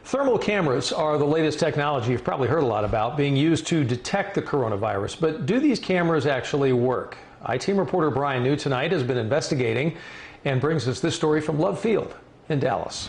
Thermal cameras are the latest technology you've probably heard a lot about, being used to detect the coronavirus. But do these cameras actually work? I-Team reporter Brian New tonight has been investigating and brings us this story from Love Field in Dallas.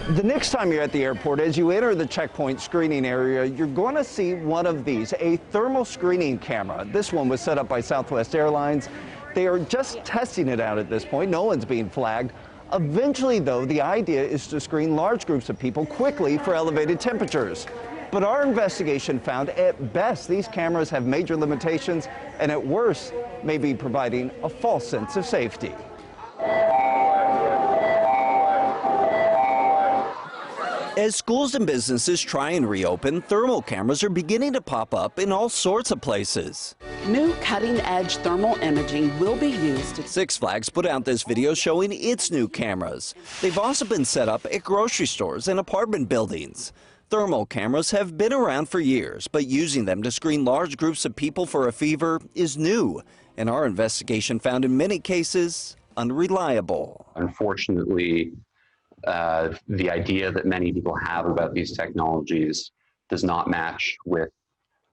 The next time you're at the airport, as you enter the checkpoint screening area, you're going to see one of these, a thermal screening camera. This one was set up by Southwest Airlines. They are just testing it out at this point. No one's being flagged. Eventually, though, the idea is to screen large groups of people quickly for elevated temperatures. But our investigation found at best these cameras have major limitations and at worst may be providing a false sense of safety. As schools and businesses try and reopen, thermal cameras are beginning to pop up in all sorts of places. New cutting-edge thermal imaging will be used. Six Flags put out this video showing its new cameras. They've also been set up at grocery stores and apartment buildings. Thermal cameras have been around for years, but using them to screen large groups of people for a fever is new, and our investigation found in many cases unreliable. Unfortunately, the idea that many people have about these technologies does not match with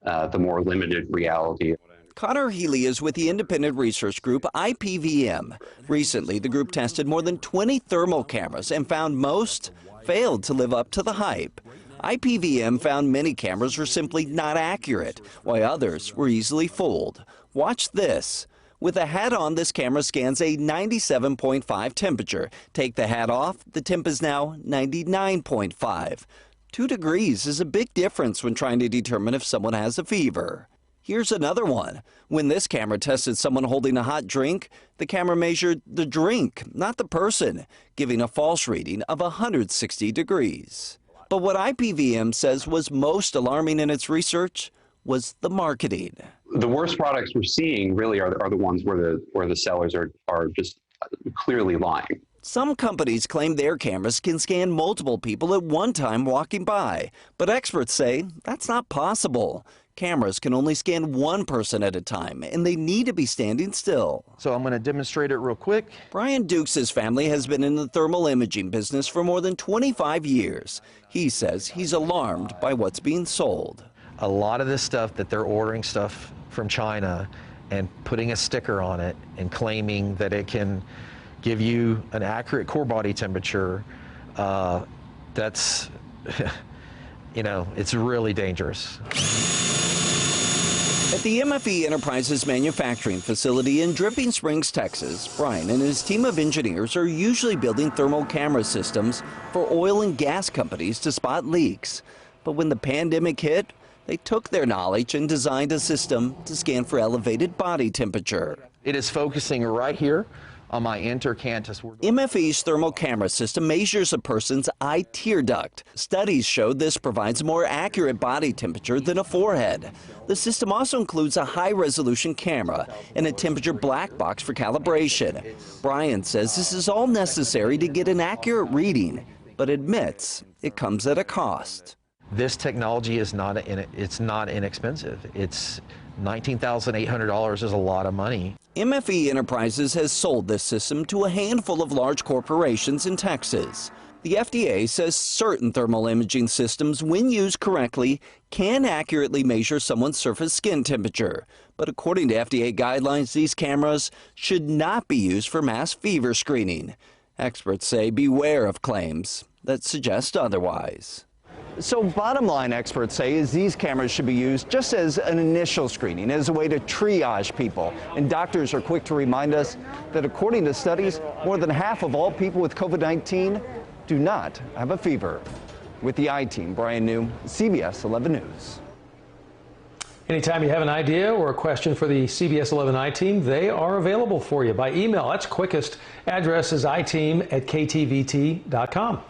the more limited reality. Connor Healy is with the independent research group IPVM. Recently, the group tested more than 20 thermal cameras and found most failed to live up to the hype. IPVM found many cameras were simply not accurate, while others were easily fooled. Watch this. With a hat on, this camera scans a 97.5 temperature. Take the hat off, the temp is now 99.5. 2 degrees is a big difference when trying to determine if someone has a fever. Here's another one. When this camera tested someone holding a hot drink, the camera measured the drink, not the person, giving a false reading of 160 degrees. But what IPVM says was most alarming in its research was the marketing. The worst products we're seeing really are the ones where the sellers are just clearly lying. Some companies claim their cameras can scan multiple people at one time walking by, but experts say that's not possible. Cameras can only scan one person at a time, and they need to be standing still. So I'm going to demonstrate it real quick. Brian Dukes' family has been in the thermal imaging business for more than 25 years. He says he's alarmed by what's being sold. A lot of this stuff that they're ordering stuff from China and putting a sticker on it and claiming that it can give you an accurate core body temperature, that's, it's really dangerous. At the MFE Enterprises manufacturing facility in Dripping Springs, Texas, Brian and his team of engineers are usually building thermal camera systems for oil and gas companies to spot leaks. But when the pandemic hit, they took their knowledge and designed a system to scan for elevated body temperature. It is focusing right here on my intercanthus. MFE's thermal camera system measures a person's eye tear duct. Studies showed this provides more accurate body temperature than a forehead. The system also includes a high-resolution camera and a temperature black box for calibration. Brian says this is all necessary to get an accurate reading, but admits it comes at a cost. This technology is not inexpensive. It's $19,800 is a lot of money. MFE Enterprises has sold this system to a handful of large corporations in Texas. The FDA says certain thermal imaging systems, when used correctly, can accurately measure someone's surface skin temperature. But according to FDA guidelines, these cameras should not be used for mass fever screening. Experts say beware of claims that suggest otherwise. So bottom line, experts say, is these cameras should be used just as an initial screening, as a way to triage people. And doctors are quick to remind us that according to studies, more than half of all people with COVID-19 do not have a fever. With the I-Team, Brian New, CBS 11 News. Anytime you have an idea or a question for the CBS 11 I-Team, they are available for you by email. That's quickest. Address is iteam@ktvt.com.